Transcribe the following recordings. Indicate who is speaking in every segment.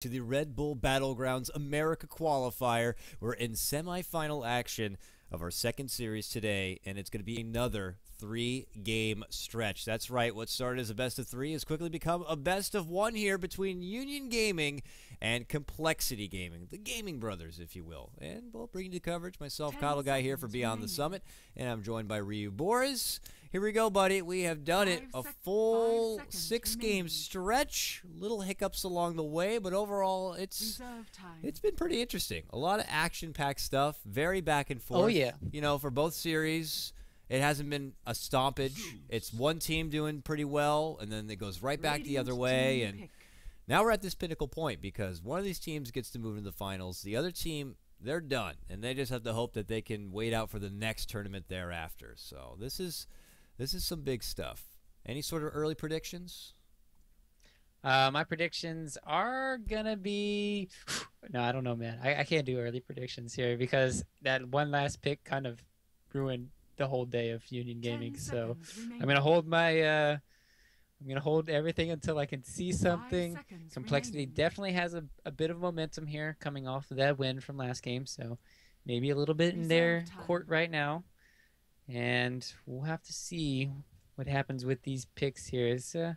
Speaker 1: To the Red Bull Battlegrounds America qualifier. We're in semifinal action of our second series today, and it's going to be another three-game stretch. That's right, what started as a best of three has quickly become a best of one here between Union Gaming and CompLexity Gaming, the gaming brothers, if you will. And we'll bring you the coverage. Myself, KotLGuy, here for Beyond the Summit, and I'm joined by Ryu Boris. Here we go, buddy. We have done it. A full 6-game stretch. Little hiccups along the way, but overall, it's been pretty interesting. A lot of action-packed stuff. Very back and forth.
Speaker 2: Oh, yeah.
Speaker 1: You know, for both series, it hasn't been a stompage. It's one team doing pretty well, and then it goes right back the other way. And now we're at this pinnacle point because one of these teams gets to move into the finals. The other team, they're done, and they just have to hope that they can wait out for the next tournament thereafter. So this is some big stuff. Any sort of early predictions?
Speaker 2: My predictions are gonna be no, I don't know, man. I can't do early predictions here because that one last pick kind of ruined the whole day of Union Gaming. So I'm gonna hold my I'm gonna hold everything until I can see something. CompLexity definitely has a bit of momentum here coming off of that win from last game, so maybe a little bit in their court right now. And we'll have to see what happens with these picks here. It's going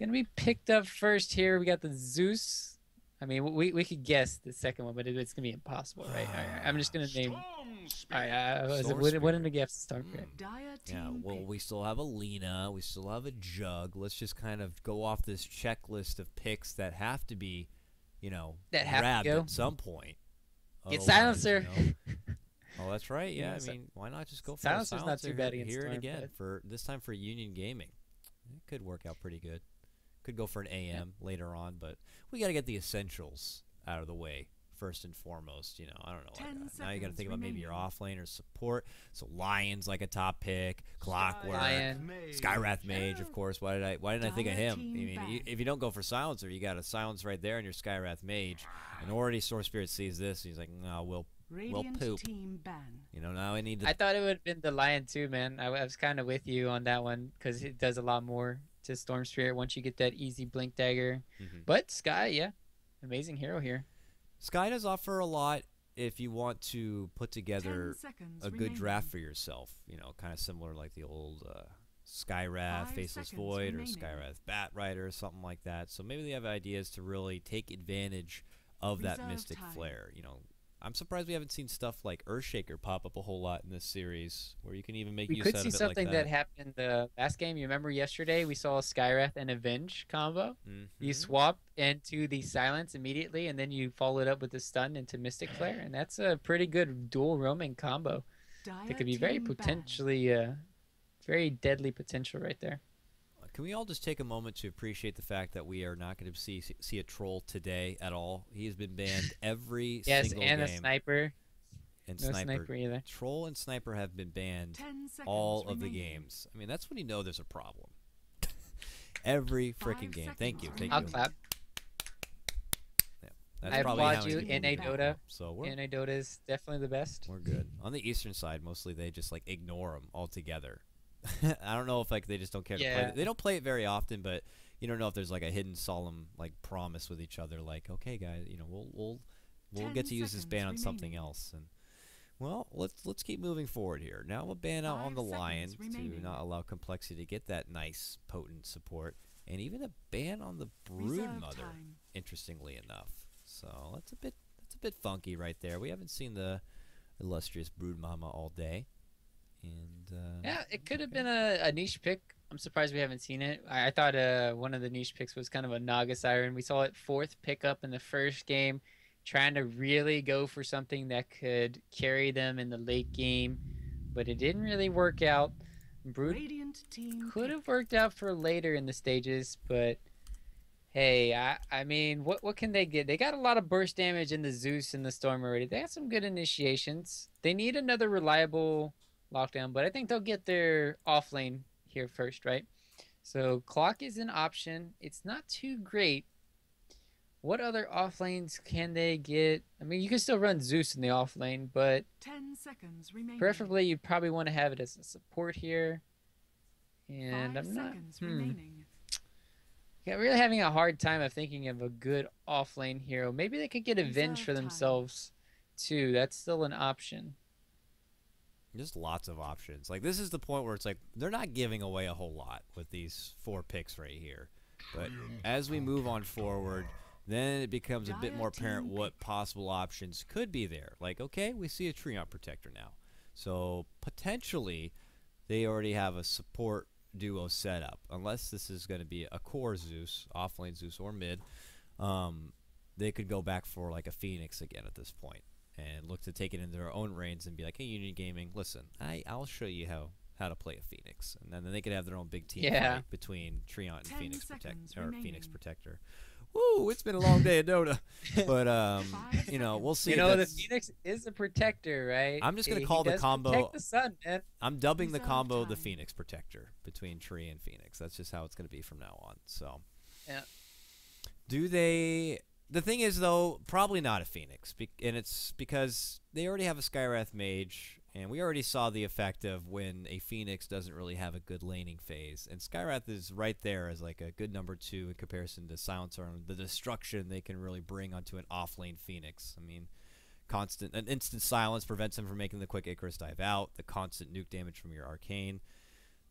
Speaker 2: to be picked up first here. We got the Zeus. I mean, we could guess the second one, but it's going to be impossible, right? I'm just going to name... what did we guess to start with?
Speaker 1: Yeah, well, we still have a Lena. We still have a Jug. Let's just kind of go off this checklist of picks that have to be, you know, grabbed at some point.
Speaker 2: Get Silencer.
Speaker 1: You know, oh, that's right. Yeah, I mean, why not just go for
Speaker 2: Silencer's not too bad
Speaker 1: here and again for this time for Union Gaming? It could work out pretty good. Could go for an AM later on, but we got to get the essentials out of the way first and foremost. You know, I don't know. Now you got to think about maybe your offlane or support. So Lion's like a top pick. Clockwork, Skywrath Mage, of course. Why didn't I think of him? I mean, if you don't go for Silencer, you got a Silence right there in your Skywrath Mage, and already Source Spirit sees this. And he's like, no, we'll poop. You know, now I need to...
Speaker 2: I thought it would have been the Lion too, man. I was kind of with you on that one because it does a lot more to Storm Spirit once you get that easy Blink Dagger. But Sky, yeah, amazing hero here.
Speaker 1: Sky does offer a lot if you want to put together a good draft for yourself. You know, kind of similar like the old Skywrath Faceless Void or Skywrath Bat Rider or something like that. So maybe they have ideas to really take advantage of that Mystic Flare. You know, I'm surprised we haven't seen stuff like Earthshaker pop up a whole lot in this series, where you can even make use of it like that.
Speaker 2: We could see something that happened the last game. You remember yesterday we saw a Skywrath and Avenge combo. You swap into the Silence immediately, and then you follow it up with the Stun into Mystic Flare, and that's a pretty good dual roaming combo. That could be very potentially, very deadly potential right there.
Speaker 1: Can we all just take a moment to appreciate the fact that we are not going to see a troll today at all? He has been banned every single game.
Speaker 2: Yes, and a sniper.
Speaker 1: And
Speaker 2: no sniper either.
Speaker 1: Troll and sniper have been banned all of the games. I mean, that's when you know there's a problem. Every freaking game. Thank you.
Speaker 2: I'll clap.
Speaker 1: Yeah,
Speaker 2: I applaud you in a Dota. So in a Dota is definitely the best.
Speaker 1: We're good. On the eastern side, mostly they just like ignore them altogether. I don't know if like they just don't care to play it. They don't play it very often, but you don't know if there's like a hidden solemn like promise with each other, like, okay guys, you know, we'll get to use this ban on something else. And well, let's keep moving forward here. Now we'll ban out on the Lion to not allow CompLexity to get that nice potent support, and even a ban on the Broodmother, interestingly enough. So that's a bit funky right there. We haven't seen the illustrious Broodmama all day. And
Speaker 2: yeah, it could have been a niche pick. I'm surprised we haven't seen it. I thought one of the niche picks was kind of a Naga Siren. We saw it 4th pickup in the first game, trying to really go for something that could carry them in the late game, but it didn't really work out. Brood could have worked out for later in the stages, but hey, I mean, what can they get? They got a lot of burst damage in the Zeus and the Storm already. They have some good initiations. They need another reliable lockdown, but I think they'll get their off lane here first, right? So Clock is an option. It's not too great. What other off lanes can they get? I mean, you can still run Zeus in the off lane, but
Speaker 3: 10 seconds remaining.
Speaker 2: Preferably you'd probably want to have it as a support here. And
Speaker 3: 5
Speaker 2: I'm not
Speaker 3: seconds remaining.
Speaker 2: Yeah, really having a hard time of thinking of a good offlane hero. Maybe they could get Avenge for themselves too. That's still an option.
Speaker 1: Just lots of options. Like, this is the point where it's like they're not giving away a whole lot with these 4 picks right here. But as we move on forward, then it becomes a bit more apparent what possible options could be there. Like, okay, we see a Treant Protector now. So potentially they already have a support duo set up. Unless this is going to be a core Zeus, offlane Zeus or mid, they could go back for like a Phoenix again at this point and look to take it into their own reins and be like, hey, Union Gaming, listen, I'll show you how to play a Phoenix. And then they could have their own big team fight between Treant and Phoenix Protector. Woo, it's been a long day at Dota. But, you know, we'll see.
Speaker 2: You know, the Phoenix is a protector, right?
Speaker 1: I'm just going to call the combo.
Speaker 2: Protect the sun, man.
Speaker 1: I'm dubbing the combo the Phoenix Protector between Tree and Phoenix. That's just how it's going to be from now on. So,
Speaker 2: yeah.
Speaker 1: Do they... The thing is, though, probably not a Phoenix. And it's because they already have a Skywrath Mage, and we already saw the effect of when a Phoenix doesn't really have a good laning phase. And Skywrath is right there as like a good number 2 in comparison to Silencer and the destruction they can really bring onto an off-lane Phoenix. I mean, an instant silence prevents him from making the quick Icarus dive out, the constant nuke damage from your Arcane.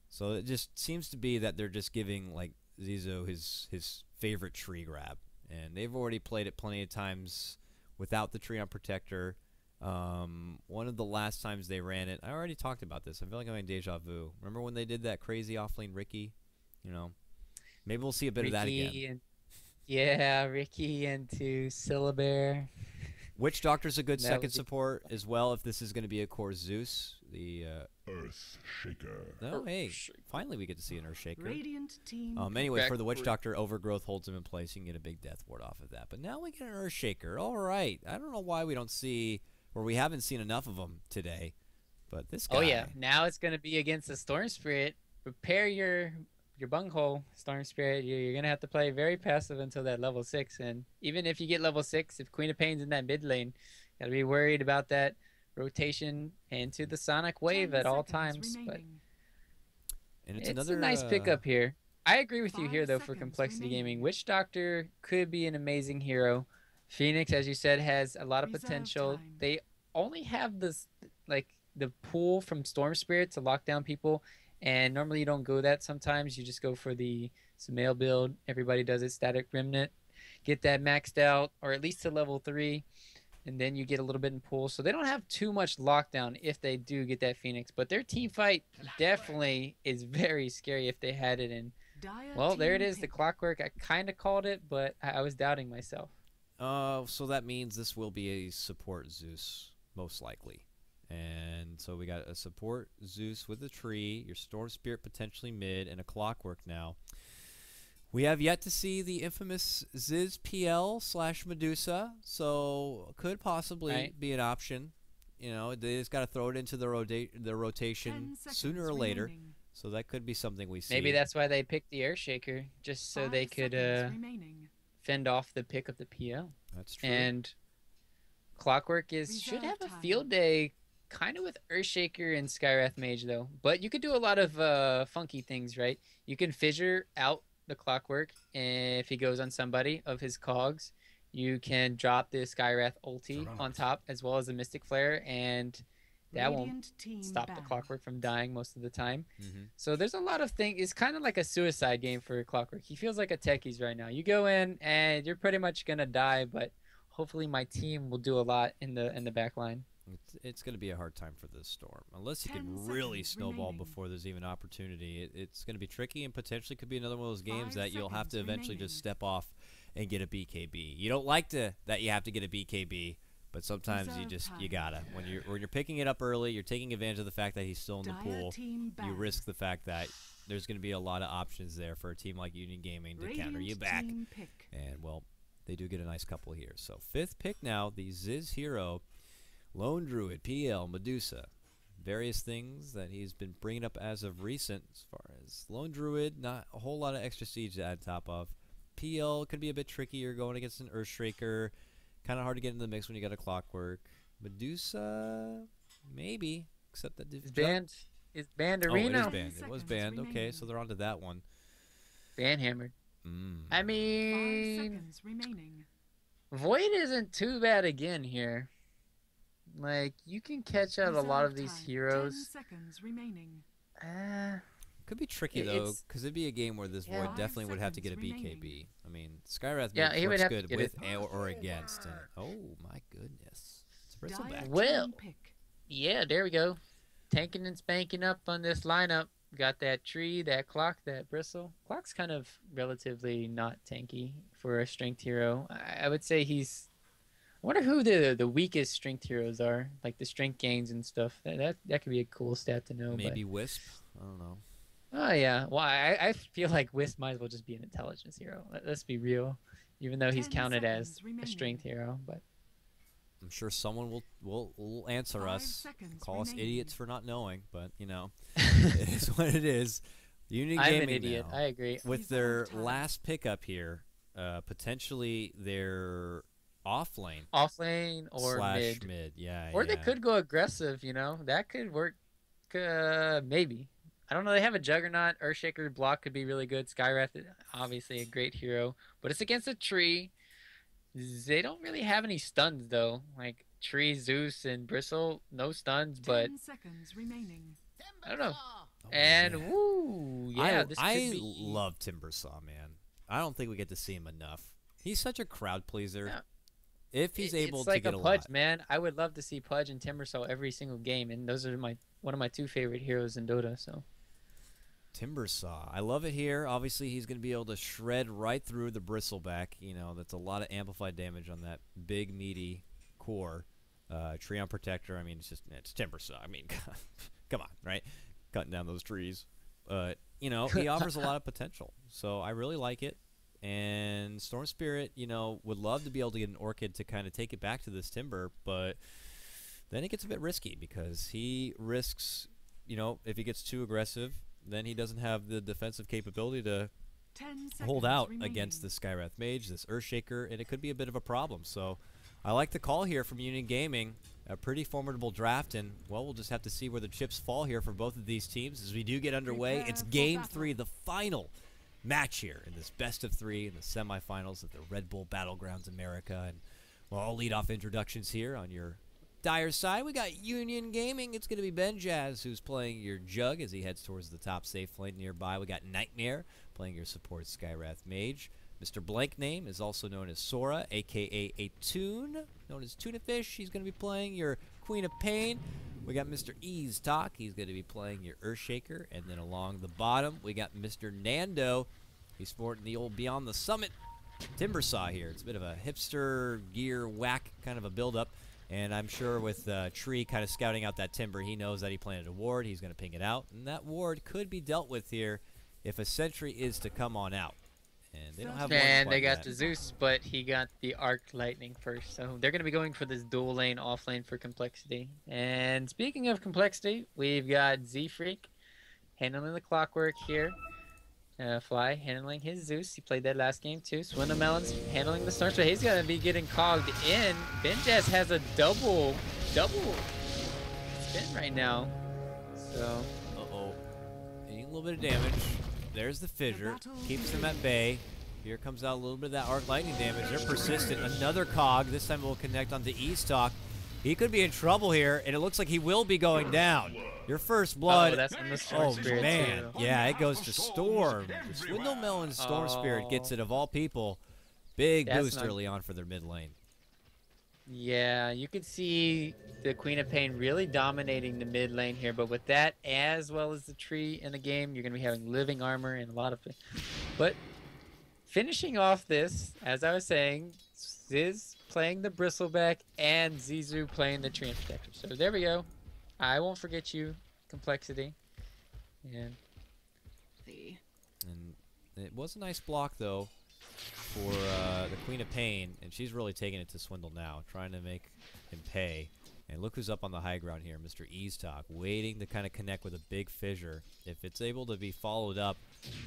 Speaker 1: So it just seems to be that they're just giving like Zizo his favorite tree grab. And they've already played it plenty of times without the Treant Protector. One of the last times they ran it, I already talked about this. I feel like I'm having deja vu. Remember when they did that crazy offlane Ricky? You know, maybe we'll see a bit of that again.
Speaker 2: Yeah, Ricky into Syllabear.
Speaker 1: Witch Doctor's a good second support as well if this is going to be a core Zeus. The
Speaker 3: Earth Shaker.
Speaker 1: Oh, hey, finally we get to see an Earth Shaker.
Speaker 4: Radiant team.
Speaker 1: Anyway, for the Witch Doctor, Overgrowth holds him in place. You can get a big death ward off of that. But now we get an Earth Shaker. All right. I don't know why we don't see, or we haven't seen enough of them today. But this guy.
Speaker 2: Oh, yeah. Now it's going to be against the Storm Spirit. Prepare your bunghole, Storm Spirit. You're going to have to play very passive until that level 6. And even if you get level 6, if Queen of Pain's in that mid lane, got to be worried about that rotation into the Sonic Wave at all times. But it's a nice pickup here. I agree with you here, though, for CompLexity Gaming. Witch Doctor could be an amazing hero. Phoenix, as you said, has a lot of potential. They only have this, like, the pool from Storm Spirit to lock down people. And normally you don't go that sometimes. You just go for the Sumail build. Everybody does it, Static Remnant. Get that maxed out, or at least to level 3. And then you get a little bit in pool. So they don't have too much lockdown if they do get that Phoenix. But their team fight definitely is very scary if they had it in. Well, there it is, the Clockwork. I kind of called it, but I was doubting myself.
Speaker 1: So that means this will be a support Zeus, most likely. And so we got a support Zeus with a tree, your Storm Spirit potentially mid, and a Clockwork now. We have yet to see the infamous Ziz PL / Medusa, so could possibly be an option. You know, they just got to throw it into the rotation sooner or later. So that could be something we see.
Speaker 2: Maybe that's why they picked the Earthshaker, just so they could fend off the pick of the PL.
Speaker 1: That's true.
Speaker 2: And Clockwork should have a field day kind of with Earthshaker and Skywrath Mage, though. But you could do a lot of funky things, right? You can fissure out the Clockwork if he goes on somebody of his cogs. You can drop the Skywrath ulti on top as well as the Mystic Flare, and that won't stop the Clockwork from dying most of the time. So there's a lot of things. It's kind of like a suicide game for Clockwork. He feels like a techies right now. You go in and you're pretty much gonna die, but hopefully my team will do a lot in the back line.
Speaker 1: It's going to be a hard time for this Storm. Unless he can really snowball before there's even opportunity. It's going to be tricky and potentially could be another one of those games that you'll have to eventually just step off and get a BKB. You don't like that you have to get a BKB, but sometimes you gotta. When you're picking it up early, you're taking advantage of the fact that he's still in the pool. You risk the fact that there's going to be a lot of options there for a team like Union Gaming to counter you back. And, well, they do get a nice couple here. So 5th pick now, the Ziz hero. Lone Druid, PL, Medusa. Various things that he's been bringing up as of recent. As far as Lone Druid, not a whole lot of extra siege to add top of. PL could be a bit trickier going against an Earthshaker. Kind of hard to get into the mix when you got a Clockwork. Medusa, maybe. Except that
Speaker 2: it's banned. It's banned Arena.
Speaker 1: It is banned. It was banned. Okay, so they're onto that one.
Speaker 2: Ban hammered. I
Speaker 4: 5
Speaker 2: mean,
Speaker 4: seconds remaining.
Speaker 2: Void isn't too bad again here. Like, you can catch out a lot
Speaker 4: Reserve
Speaker 2: of these
Speaker 4: time, 10
Speaker 2: heroes.
Speaker 4: seconds remaining.
Speaker 1: Could be tricky,
Speaker 2: It-
Speaker 1: though,
Speaker 2: it's-
Speaker 1: because it'd be a game where this
Speaker 2: Yeah.
Speaker 1: Void
Speaker 4: 5
Speaker 1: definitely would have to get a
Speaker 4: seconds
Speaker 1: BKB. I mean, Skywrath
Speaker 2: Yeah,
Speaker 1: Mage
Speaker 2: he would
Speaker 1: works
Speaker 2: have to
Speaker 1: good
Speaker 2: get
Speaker 1: with
Speaker 2: it.
Speaker 1: or against. And, oh, my goodness. It's a
Speaker 4: Dire
Speaker 1: bristleback.
Speaker 2: Well.
Speaker 4: team pick.
Speaker 2: Yeah, there we go. Tanking and spanking up on this lineup. Got that tree, that clock, that bristle. Clock's kind of relatively not tanky for a strength hero. I would say he's. I wonder who the weakest strength heroes are, like the strength gains and stuff. That could be a cool stat to know.
Speaker 1: Maybe Wisp? I don't know.
Speaker 2: Oh yeah. Well, I feel like Wisp might as well just be an intelligence hero. Let's be real. Even though he's
Speaker 4: 10
Speaker 2: counted as
Speaker 4: seconds
Speaker 2: a
Speaker 4: remaining.
Speaker 2: strength hero, but
Speaker 1: I'm sure someone will answer
Speaker 4: 5
Speaker 1: us,
Speaker 4: seconds
Speaker 1: call us
Speaker 4: remaining.
Speaker 1: idiots for not knowing, but, you know, it is what it is. Unity
Speaker 2: I'm
Speaker 1: Gaming
Speaker 2: an idiot.
Speaker 1: now,
Speaker 2: I agree.
Speaker 1: with their
Speaker 4: Reserve time.
Speaker 1: last pickup here, potentially their off lane
Speaker 2: Off lane or
Speaker 1: slash
Speaker 2: mid.
Speaker 1: Yeah,
Speaker 2: Or
Speaker 1: yeah.
Speaker 2: they could go aggressive, you know. That could work. Maybe. I don't know. They have a Juggernaut. Earthshaker block could be really good. Skywrath, obviously a great hero. But it's against a tree. They don't really have any stuns, though. Like Tree, Zeus, and Bristle, no stuns.
Speaker 4: 10
Speaker 2: But
Speaker 4: seconds remaining.
Speaker 2: I don't know.
Speaker 1: Oh,
Speaker 2: And,
Speaker 1: man.
Speaker 2: woo. Yeah, this
Speaker 1: I
Speaker 2: could be.
Speaker 1: love Timbersaw, man. I don't think we get to see him enough. He's such a crowd pleaser.
Speaker 2: Yeah.
Speaker 1: If he's able
Speaker 2: It's
Speaker 1: to
Speaker 2: like
Speaker 1: get
Speaker 2: a
Speaker 1: a
Speaker 2: Pudge,
Speaker 1: lot.
Speaker 2: man. I would love to see Pudge and Timbersaw every single game. And those are one of my two favorite heroes in Dota, so.
Speaker 1: Timbersaw. I love it here. Obviously, he's going to be able to shred right through the bristleback. You know, that's a lot of amplified damage on that big, meaty core. Treon Protector, I mean, it's Timbersaw. I mean, come on, right? Cutting down those trees. You know, he offers a lot of potential. So I really like it. And Storm Spirit, you know, would love to be able to get an Orchid to kind of take it back to this Timber, but then it gets a bit risky because he risks, you know, if he gets too aggressive, then he doesn't have the defensive capability to
Speaker 4: 10
Speaker 1: hold
Speaker 4: seconds
Speaker 1: out
Speaker 4: remaining.
Speaker 1: against the Skywrath Mage, this Earthshaker, and it could be a bit of a problem. So I like the call here from Union Gaming. A pretty formidable draft, and, well, we'll just have to see where the chips fall here for both of these teams as we do get underway.
Speaker 4: Prepare
Speaker 1: It's
Speaker 4: for
Speaker 1: Game
Speaker 4: battle.
Speaker 1: 3, the final match here in this best of 3 in the semifinals of the RedBull Battlegrounds America. And, well, I'll lead off introductions here on your Dire side. We got Union Gaming. It's going to be Ben Jazz who's playing your Jug as he heads towards the top safe lane nearby. We got Nightmare playing your support Skywrath Mage. Mr. Blank Name is also known as Sora, a.k.a. a Toon, known as Tuna Fish. He's going to be playing your Queen of Pain. We got Mr. Ease Talk. He's going to be playing your Earthshaker. And then along the bottom, we got Mr. Nando. He's sporting the old Beyond the Summit Timbersaw here. It's a bit of a hipster gear whack kind of a build-up. And I'm sure with Tree kind of scouting out that Timber, he knows that he planted a ward. He's going to ping it out. And that ward could be dealt with here if a sentry is to come on out. And they don't have one
Speaker 2: And
Speaker 1: quite
Speaker 2: they got
Speaker 1: yet.
Speaker 2: the Zeus, but he got the Arc Lightning first. So they're going to be going for this dual lane, off lane for complexity. And speaking of complexity, we've got Z Freak handling the clockwork here. Fly handling his Zeus. He played that last game too. Swindle Melons handling the Storm. So he's going to be getting cogged in. Benjaz has a double spin right now. So
Speaker 1: Uh-oh. Taking a little bit of damage. There's the fissure. Keeps them at bay. Here comes out a little bit of that arc lightning damage. They're persistent. Another cog. This time we'll connect onto Eastalk. He could be in trouble here, and it looks like he will be going down. Your first blood.
Speaker 2: that's on the Storm
Speaker 1: Oh,
Speaker 2: Spirit
Speaker 1: man.
Speaker 2: too.
Speaker 1: Yeah, it goes to Storm. The Swindle Melon Storm Spirit gets it of all people. Big
Speaker 2: That's
Speaker 1: boost
Speaker 2: not-
Speaker 1: early on for their mid lane.
Speaker 2: Yeah, you could see the Queen of Pain really dominating the mid lane here, but with that as well as the tree in the game, you're going to be having living armor and a lot of... But finishing off this, as I was saying, Ziz playing the Bristleback and Zizu playing the Treant Protector. So there we go. I won't forget you, Complexity. And
Speaker 1: And it was a nice block, though, for the Queen of Pain, and she's really taking it to Swindle now, trying to make him pay. And look who's up on the high ground here, Mr. Eastalk, waiting to kind of connect with a big fissure. If it's able to be followed up,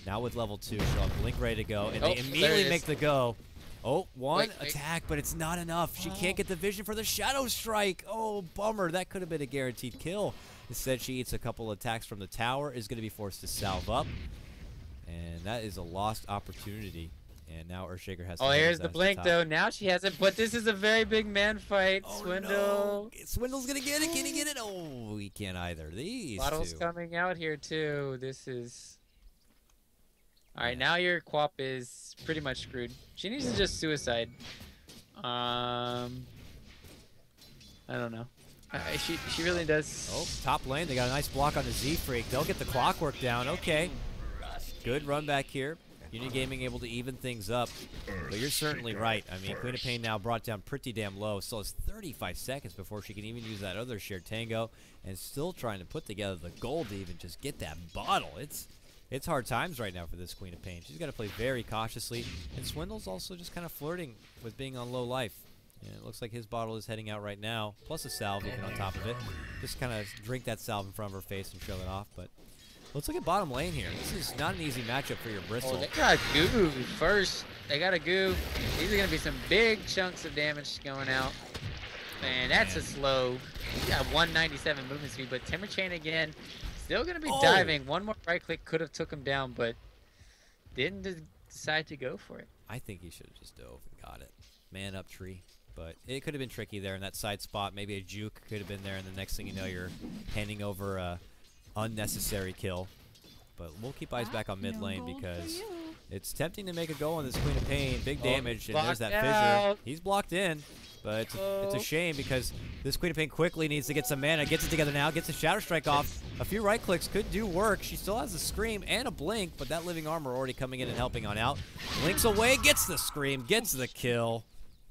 Speaker 1: now with level 2, she'll have Blink ready to go, and they
Speaker 2: there
Speaker 1: immediately
Speaker 2: it is.
Speaker 1: make the go. Oh, one
Speaker 2: Wait.
Speaker 1: attack, but it's not enough. She can't get the vision for the Shadow Strike. Oh, bummer. That could have been a guaranteed kill. Instead, she eats a couple attacks from the tower, is going to be forced to salve up. And that is a lost opportunity. And now Earthshaker has to
Speaker 2: Oh,
Speaker 1: head
Speaker 2: here's
Speaker 1: his
Speaker 2: the
Speaker 1: ass to
Speaker 2: blink
Speaker 1: top.
Speaker 2: though. Now she has it, but this is a very big man fight.
Speaker 1: Oh,
Speaker 2: Swindle.
Speaker 1: no. Swindle's gonna get it. Can he get it? Oh, he can't either. These
Speaker 2: Bottle's
Speaker 1: two.
Speaker 2: coming out here too. This is. All right,
Speaker 1: Yeah.
Speaker 2: now your Quap is pretty much screwed. She needs to just suicide. I don't know. She really does.
Speaker 1: Oh, top lane. They got a nice block on the Z-Freak. They'll get the clockwork down. Okay. Good run back here. Union Gaming able to even things up. But you're certainly right. I mean, Queen of Pain now brought down pretty damn low. Still has 35 seconds before she can even use that other shared tango. And still trying to put together the gold to even just get that bottle. It's hard times right now for this Queen of Pain. She's got to play very cautiously. And Swindle's also just kind of flirting with being on low life. And it looks like his bottle is heading out right now. Plus a salve even on top of it. Just kind of drink that salve in front of her face and show it off. But let's look at bottom lane here. This is not an easy matchup for your Bristle.
Speaker 2: Oh, they got goo first. They got a goo. These are going to be some big chunks of damage going out. Man, that's a slow. He's got 197 movement speed, but Timber Chain again. Still going to be diving. One more right click could have took him down, but didn't decide to go for it.
Speaker 1: I think he should have just dove and got it. Man up tree. But it could have been tricky there in that side spot. Maybe a juke could have been there, and the next thing you know, you're handing over a unnecessary kill. But we'll keep eyes back on mid lane because it's tempting to make a go on this Queen of Pain. Big damage, and there's that fissure. He's blocked in, but it's a shame because this Queen of Pain quickly needs to get some mana. Gets it together now, gets a Shadow Strike off. A few right clicks could do work. She still has a Scream and a Blink, but that Living Armor already coming in and helping on out. Blinks away, gets the Scream, gets the kill.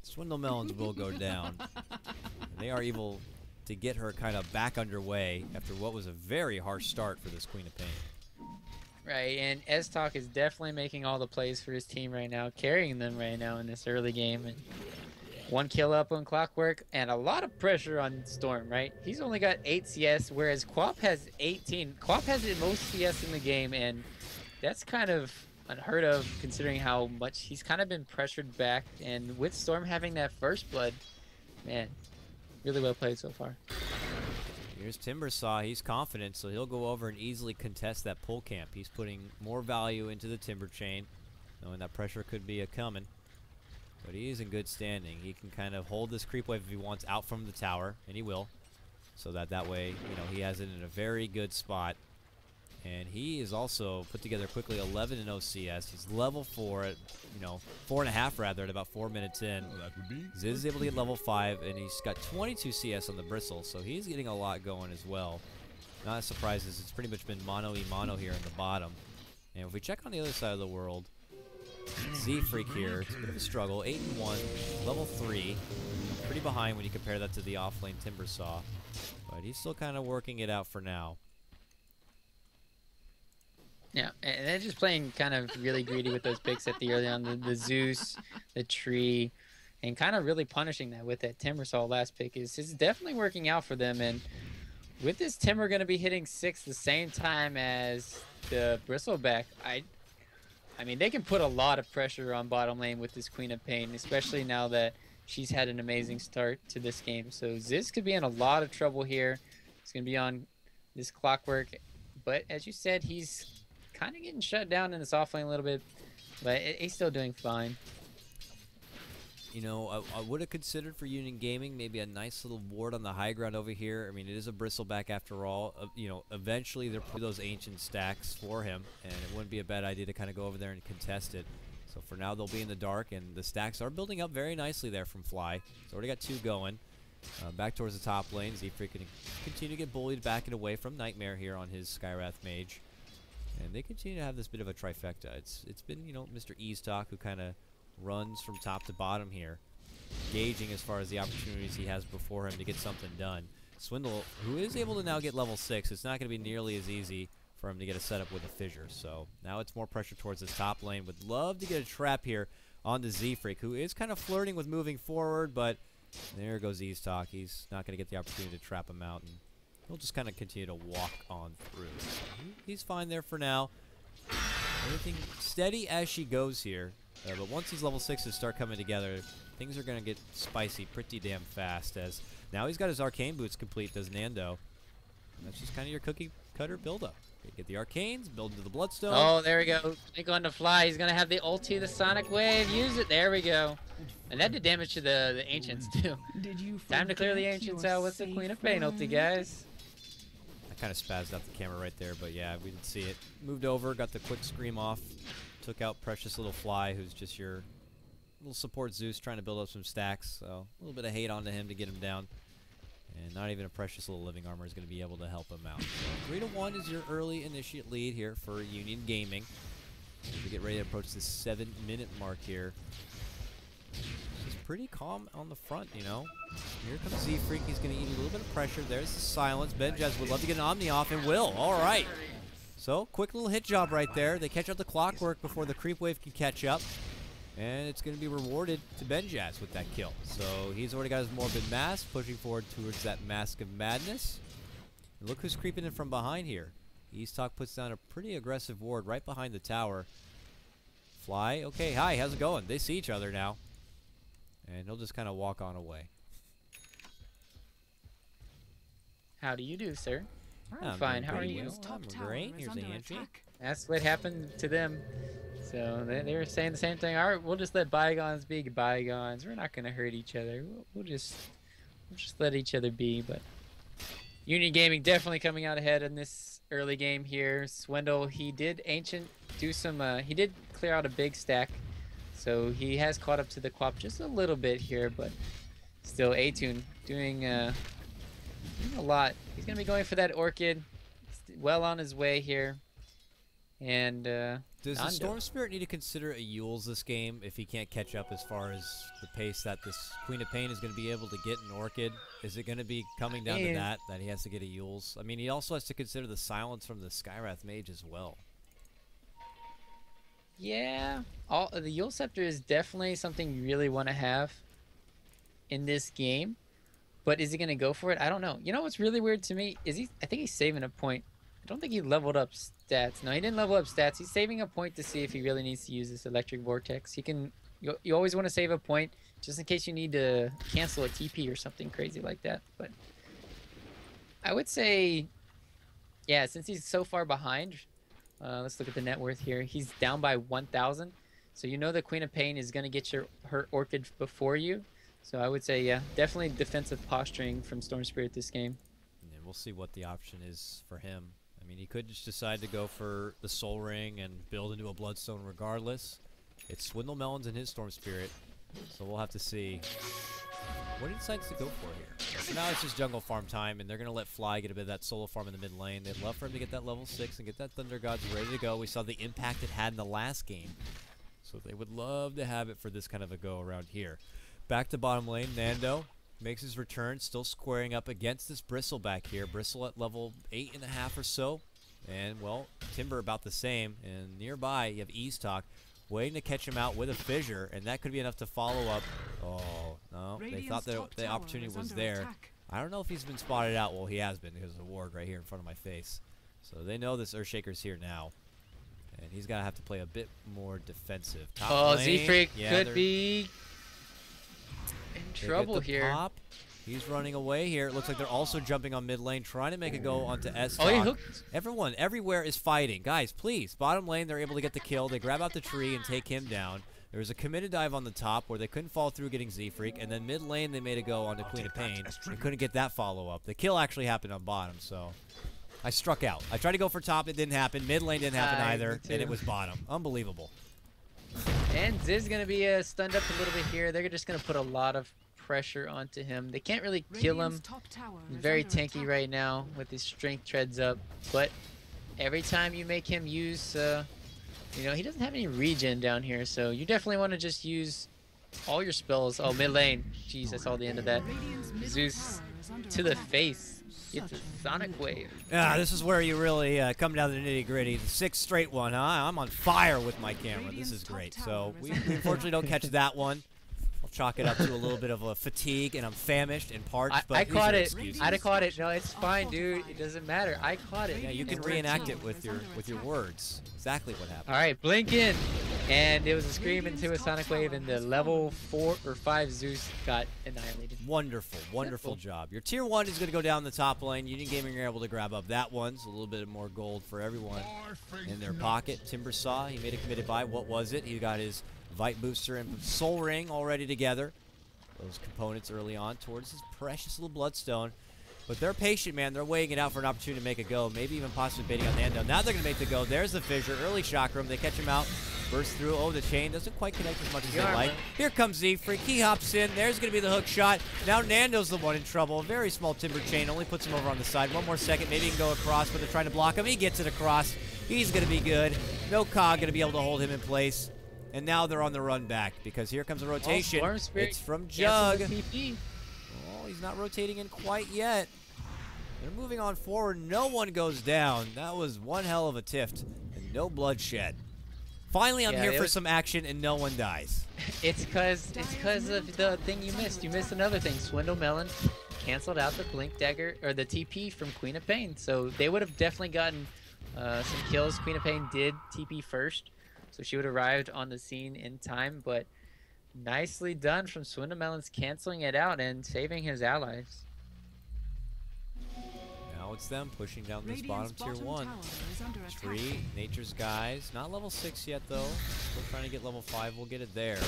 Speaker 1: Swindle Melons will go down. They are able to get her kind of back underway after what was a very harsh start for this Queen of Pain.
Speaker 2: Right, and S-Talk is definitely making all the plays for his team right now, carrying them right now in this early game. And one kill up on Clockwork, and a lot of pressure on Storm, right? He's only got 8 CS, whereas Quap has 18. Quap has the most CS in the game, and that's kind of unheard of considering how much he's kind of been pressured back. And with Storm having that first blood, man, really well played so far.
Speaker 1: Here's Timbersaw. He's confident, so he'll go over and easily contest that pull camp. He's putting more value into the Timber Chain, knowing that pressure could be coming. But he is in good standing. He can kind of hold this creep wave if he wants out from the tower, and he will. So that way, you know, he has it in a very good spot. And he is also put together quickly 11 in OCS. He's level 4 at, 4.5 rather, at about 4 minutes in.
Speaker 3: Well, that would be
Speaker 1: Ziz is able to get level 5, and he's got 22 CS on the Bristle, so he's getting a lot going as well. Not a surprise, as it's pretty much been mono-e-mono here in the bottom. And if we check on the other side of the world, Z-Freak here, it's a bit of a struggle. 8-1, level 3. Pretty behind when you compare that to the off-lane Timbersaw. But he's still kind of working it out for now.
Speaker 2: Yeah, and they're just playing kind of really greedy with those picks at the early on. The Zeus, the tree, and kind of really punishing that with that Timbersaw last pick is definitely working out for them. And with this Timber going to be hitting 6 the same time as the Bristleback, I mean, they can put a lot of pressure on bottom lane with this Queen of Pain, especially now that she's had an amazing start to this game. So Ziz could be in a lot of trouble here. It's going to be on this Clockwork. But as you said, he's kind of getting shut down in this offlane a little bit, but he's still doing fine.
Speaker 1: You know, I would have considered for Union Gaming maybe a nice little ward on the high ground over here. I mean, it is a Bristleback after all. Eventually they'll put those ancient stacks for him, and it wouldn't be a bad idea to kind of go over there and contest it. So for now, they'll be in the dark, and the stacks are building up very nicely there from Fly. He's already got 2 going. Back towards the top lane, Z-Freak can continue to get bullied back and away from Nightmare here on his Skywrath Mage. And they continue to have this bit of a trifecta. It's been, Mr. Eastock who kind of runs from top to bottom here, gauging as far as the opportunities he has before him to get something done. Swindle, who is able to now get level 6, it's not going to be nearly as easy for him to get a setup with a fissure. So now it's more pressure towards his top lane. Would love to get a trap here on the Z-Freak, who is kind of flirting with moving forward, but there goes Eastock. He's not going to get the opportunity to trap him out, and he'll just kind of continue to walk on through. He's fine there for now. Everything steady as she goes here. But once these level 6s start coming together, things are going to get spicy pretty damn fast, as now he's got his Arcane Boots complete, does Nando. And that's just kind of your cookie cutter buildup. Get the arcanes, build into the bloodstone.
Speaker 2: Oh, there we go. Think on the fly. He's gonna have the ulti, the sonic wave. Use it. There we go. And that did damage to the ancients too.
Speaker 4: Did you
Speaker 2: Time to clear the
Speaker 4: forget
Speaker 2: ancients
Speaker 4: your
Speaker 2: out with the
Speaker 4: safe
Speaker 2: Queen of Pain ulti,
Speaker 4: word?
Speaker 2: guys.
Speaker 1: I kind of spazzed out the camera right there, but yeah, we didn't see it. Moved over, got the quick scream off. Took out precious little fly, who's just your little support Zeus trying to build up some stacks. So a little bit of hate onto him to get him down. And not even a precious little living armor is going to be able to help him out. So 3-1 is your early initiate lead here for Union Gaming. As we get ready to approach the 7-minute mark here. It's pretty calm on the front, you know. Here comes Z-Freak. He's going to eat a little bit of pressure. There's the silence. Benjaz would love to get an Omni off and will. All right. So quick little hit job right there. They catch up the clockwork before the creep wave can catch up. And it's going to be rewarded to Benjaz with that kill. So he's already got his Morbid Mask, pushing forward towards that Mask of Madness. And look who's creeping in from behind here. Eastalk puts down a pretty aggressive ward right behind the tower. Fly, okay, hi, how's it going? They see each other now. And he'll just kind of walk on away.
Speaker 2: How do you do, sir? I'm
Speaker 1: I'm
Speaker 2: fine.
Speaker 1: doing
Speaker 2: How are
Speaker 1: pretty
Speaker 2: you?
Speaker 1: well.
Speaker 4: Top
Speaker 1: I'm
Speaker 4: tower
Speaker 1: great.
Speaker 4: is
Speaker 1: Here's a
Speaker 4: under
Speaker 1: handshake.
Speaker 4: attack.
Speaker 2: That's what happened to them. So they were saying the same thing. All right, we'll just let bygones be bygones. We're not gonna hurt each other. We'll just let each other be. But Union Gaming definitely coming out ahead in this early game here. Swindle, he did do some. He did clear out a big stack, so he has caught up to the Quap just a little bit here. But still, A-Tune doing a lot. He's gonna be going for that Orchid. Well on his way here. And
Speaker 1: Does the
Speaker 2: Nando.
Speaker 1: Storm Spirit need to consider a Yules this game if he can't catch up as far as the pace that this Queen of Pain is going to be able to get an Orchid? Is it going to be coming down to that he has to get a Yules? I mean, he also has to consider the silence from the Skywrath Mage as well.
Speaker 2: yeah, the Yule Scepter is definitely something you really want to have in this game. But is he going to go for it? I don't know. You know what's really weird to me is I think he's saving a point. I don't think he leveled up stats. No, he didn't level up stats. He's saving a point to see if he really needs to use this Electric Vortex. He can. You always want to save a point just in case you need to cancel a TP or something crazy like that. But I would say, yeah, since he's so far behind, let's look at the net worth here. He's down by 1,000. So you know the Queen of Pain is going to get her Orchid before you. So I would say, yeah, definitely defensive posturing from Storm Spirit this game.
Speaker 1: And we'll see what the option is for him. I mean, he could just decide to go for the Soul Ring and build into a Bloodstone regardless. It's Swindle Melons and his Storm Spirit, so we'll have to see what he decides to go for here. So now it's just jungle farm time, and they're going to let Fly get a bit of that solo farm in the mid lane. They'd love for him to get that level 6 and get that Thunder Gods ready to go. We saw the impact it had in the last game, so they would love to have it for this kind of a go around here. Back to bottom lane, Nando makes his return, still squaring up against this Bristle back here. Bristle at level 8.5 or so. And, well, Timber about the same. And nearby, you have Eastalk waiting to catch him out with a fissure. And that could be enough to follow up. Oh, no. They thought that the opportunity was there. I don't know if he's been spotted out. Well, he has been. There's a ward right here in front of my face. So they know this Earthshaker's here now. And he's going to have to play a bit more defensive. Top lane,
Speaker 2: Z-Freak
Speaker 1: yeah,
Speaker 2: could be in trouble here.
Speaker 1: Pop. He's running away here. It looks like they're also jumping on mid lane, trying to make a go onto S.
Speaker 2: Oh, he hooked.
Speaker 1: Everyone, everywhere is fighting. Guys, please. Bottom lane, they're able to get the kill. They grab out the tree and take him down. There was a committed dive on the top where they couldn't fall through getting Z-Freak. And then mid lane, they made a go onto Queen of Pain. They couldn't get that follow-up. The kill actually happened on bottom, so I struck out. I tried to go for top. It didn't happen. Mid lane didn't happen either, and it was bottom. Unbelievable.
Speaker 2: And Ziz going to be stunned up a little bit here. They're just going to put a lot of pressure onto him. They can't really kill him. He's very tanky right now with his strength treads up. But every time you make him use, you know, he doesn't have any regen down here. So you definitely want to just use all your spells. Oh, mid lane. Jeez, I saw the end of that. Zeus to the face. Gets a sonic wave.
Speaker 1: Yeah, this is where you really come down to the nitty-gritty. The 6th straight one, huh? I'm on fire with my camera. This is great. So we unfortunately don't catch that one. I'll chalk it up to a little bit of a fatigue, and I'm famished and parched. But
Speaker 2: I
Speaker 1: these
Speaker 2: caught
Speaker 1: are
Speaker 2: it.
Speaker 1: excuses.
Speaker 2: I'd have caught it. No, it's fine, dude. It doesn't matter. I caught it.
Speaker 1: Yeah, you can reenact it with your words. Exactly what happened.
Speaker 2: All right, blink in. And it was a scream into a sonic wave, and the level 4 or 5 Zeus got annihilated.
Speaker 1: Wonderful, wonderful job. Your tier 1 is going to go down the top lane. Union Gaming are able to grab up that one. So a little bit more gold for everyone in their pocket. Timber Saw, he made a committed buy. What was it? He got his Vite Booster and Soul Ring already together. Those components early on towards his precious little Bloodstone. But they're patient, man. They're weighing it out for an opportunity to make a go. Maybe even possibly baiting on Nando. Now they're going to make the go. There's the fissure. Early Chakram. They catch him out. Burst through. Oh, the chain doesn't quite connect as much as they like. Here comes Z-Freak. He hops in. There's going to be the hook shot. Now Nando's the one in trouble. Very small Timber chain. Only puts him over on the side. One more second. Maybe he can go across, but they're trying to block him. He gets it across. He's going to be good. No Cog going to be able to hold him in place. And now they're on the run back because here comes a rotation. It's from Jug. Oh, he's not rotating in quite yet. They're moving on forward. No one goes down. That was one hell of a tift and no bloodshed. Finally, I'm here for some action and no one dies.
Speaker 2: It's because of the thing you missed. You missed another thing. Swindle Melon canceled out the Blink Dagger or the TP from Queen of Pain, so they would have definitely gotten some kills. Queen of Pain did TP first, so she would have arrived on the scene in time. But nicely done from Swindle Melon's canceling it out and saving his allies.
Speaker 1: Now it's them pushing down this bottom tier 1. Tree, Nature's Guys. Not level 6 yet, though. Still trying to get level 5. We'll get it there. And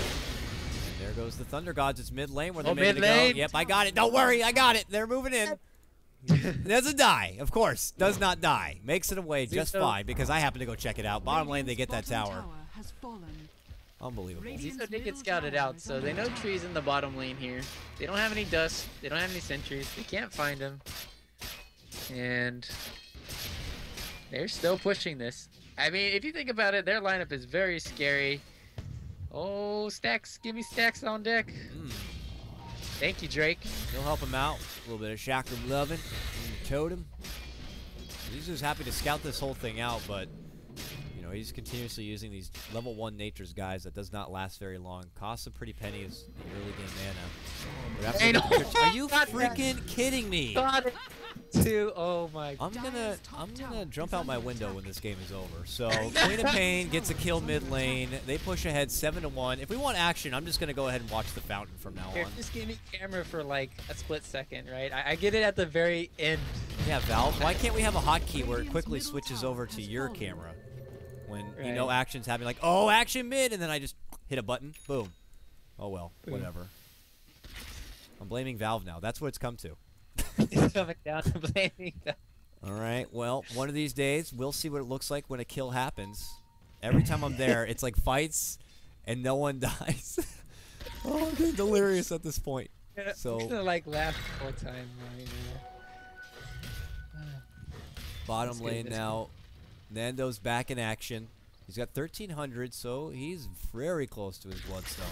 Speaker 1: there goes the Thunder Gods. It's mid lane where they're ready to go. Yep, I got it. Don't worry. I got it. They're moving in. Doesn't die, of course. Does not die. Makes it away just fine because I happen to go check it out. Bottom lane, they get that tower. Unbelievable.
Speaker 2: Zizo did get scouted out, so they know Tree's in the bottom lane here. They don't have any dust. They don't have any sentries. They can't find him. And they're still pushing this. I mean, if you think about it, their lineup is very scary. Oh, stacks. Give me stacks on deck. Thank you, Drake.
Speaker 1: He'll help him out. A little bit of Chakram loving. Totem. Zizo's happy to scout this whole thing out, but you know, he's continuously using these level 1 Nature's Guys that does not last very long. Costs a pretty penny as the early game mana. Are you freaking kidding me?
Speaker 2: Oh my god.
Speaker 1: I'm gonna jump out my window when this game is over. So Queen of Pain gets a kill mid lane. They push ahead 7-1. If we want action, I'm just gonna go ahead and watch the fountain from now on.
Speaker 2: Just give me camera for like a split second, right? I get it at the very end.
Speaker 1: Yeah, Valve. Why can't we have a hotkey where it quickly switches over to your camera when you know action's happening? Like, oh, action mid, and then I just hit a button. Boom. Oh well, whatever. I'm blaming Valve now. That's what it's come to.
Speaker 2: Coming down to blaming them.
Speaker 1: All right, well, one of these days, we'll see what it looks like when a kill happens. Every time I'm there, it's like fights, and no one dies. Oh, I'm getting delirious at this point. So,
Speaker 2: I'm gonna like laugh the whole time right now.
Speaker 1: Bottom lane now. Nando's back in action. He's got 1,300, so he's very close to his Bloodstone.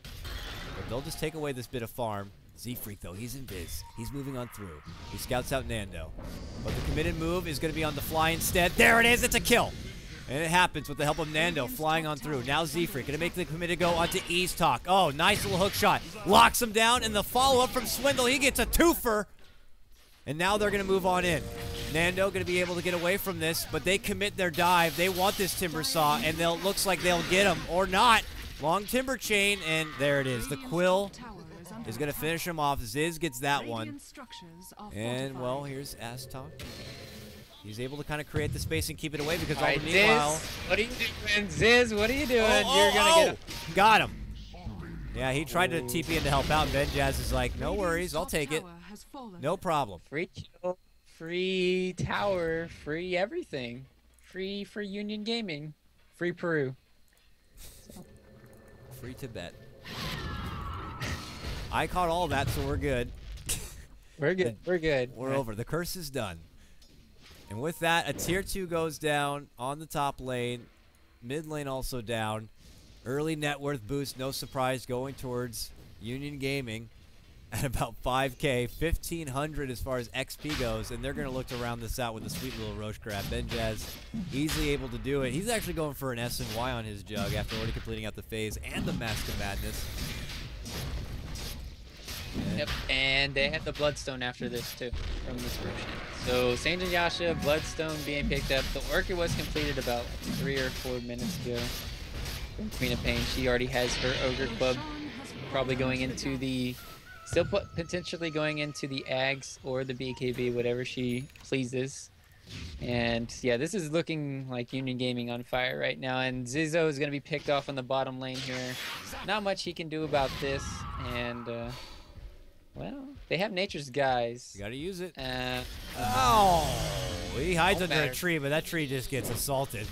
Speaker 1: But they'll just take away this bit of farm. Z-Freak, though, he's in biz. He's moving on through. He scouts out Nando. But the committed move is going to be on the fly instead. There it is. It's a kill. And it happens with the help of Nando flying on through. Now Z-Freak going to make the committed go onto Ease Talk. Oh, nice little hook shot. Locks him down, and the follow-up from Swindle. He gets a twofer. And now they're going to move on in. Nando going to be able to get away from this, but they commit their dive. They want this Timber Saw, and looks like they'll get him. Or not. Long Timber Chain, and there it is. The Quill is going to finish him off. Ziz gets that one. And, well, here's Astok. He's able to kind of create the space and keep it away because all the meanwhile...
Speaker 2: Ziz, what are you doing? Ziz, what are you doing? You're going to get him.
Speaker 1: Got him. Yeah, he tried to TP in to help out. Ben Jazz is like, no worries, I'll take it. No problem.
Speaker 2: Free kill, free tower, free everything. Free for Union Gaming. Free Peru.
Speaker 1: Free Tibet. I caught all that, so we're good.
Speaker 2: We're good. We're good.
Speaker 1: We're over. The curse is done. And with that, a tier 2 goes down on the top lane. Mid lane also down. Early net worth boost, no surprise, going towards Union Gaming at about 5K. 1,500 as far as XP goes, and they're going to look to round this out with a sweet little Roche grab. Ben Jazz easily able to do it. He's actually going for an S and Y on his Jug after already completing out the phase and the Mask of Madness.
Speaker 2: Yep, and they had the Bloodstone after this too, from the description. So Saint and Yasha, Bloodstone being picked up. The Orchid was completed about 3 or 4 minutes ago. Queen of Pain. She already has her Ogre Club, probably going into the, still potentially going into the Ags or the BKB, whatever she pleases. And yeah, this is looking like Union Gaming on fire right now. And Zizzo is going to be picked off on the bottom lane here. Not much he can do about this. And well, they have Nature's Guys.
Speaker 1: You gotta use it.
Speaker 2: Oh,
Speaker 1: He hides
Speaker 2: Don't
Speaker 1: under a
Speaker 2: matter.
Speaker 1: tree, but that tree just gets assaulted.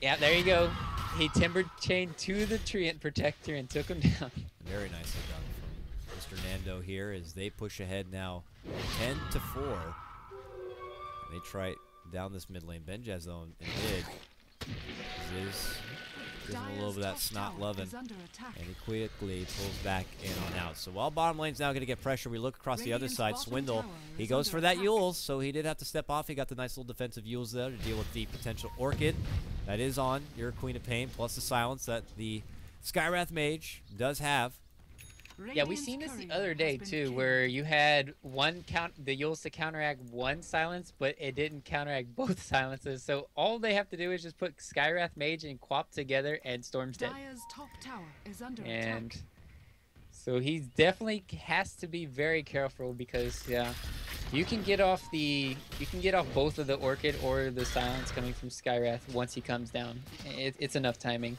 Speaker 2: yeah, there you go. He timber chained to the Treant Protector and took him down.
Speaker 1: Very nicely done from Mr. Nando here as they push ahead now 10-4. They try down this mid lane. Benjaz though in mid. Ziz gives him a little bit of that snot loving. And he quickly pulls back in on out. So while bottom lane's now going to get pressure, we look across the other side. Swindle, he goes for that Yules, so he did have to step off. He got the nice little defensive Yules there to deal with the potential Orchid. That is on your Queen of Pain, plus the silence that the Skywrath Mage does have.
Speaker 2: Yeah, we seen this the other day too, where you had the Yules to counteract one silence, but it didn't counteract both silences. So all they have to do is just put Skywrath Mage and Quap together, and Storm's dead.
Speaker 4: Dire's top tower is under
Speaker 2: And
Speaker 4: attack.
Speaker 2: so he definitely has to be very careful because yeah, you can get off both of the Orchid or the silence coming from Skywrath once he comes down. It's enough timing.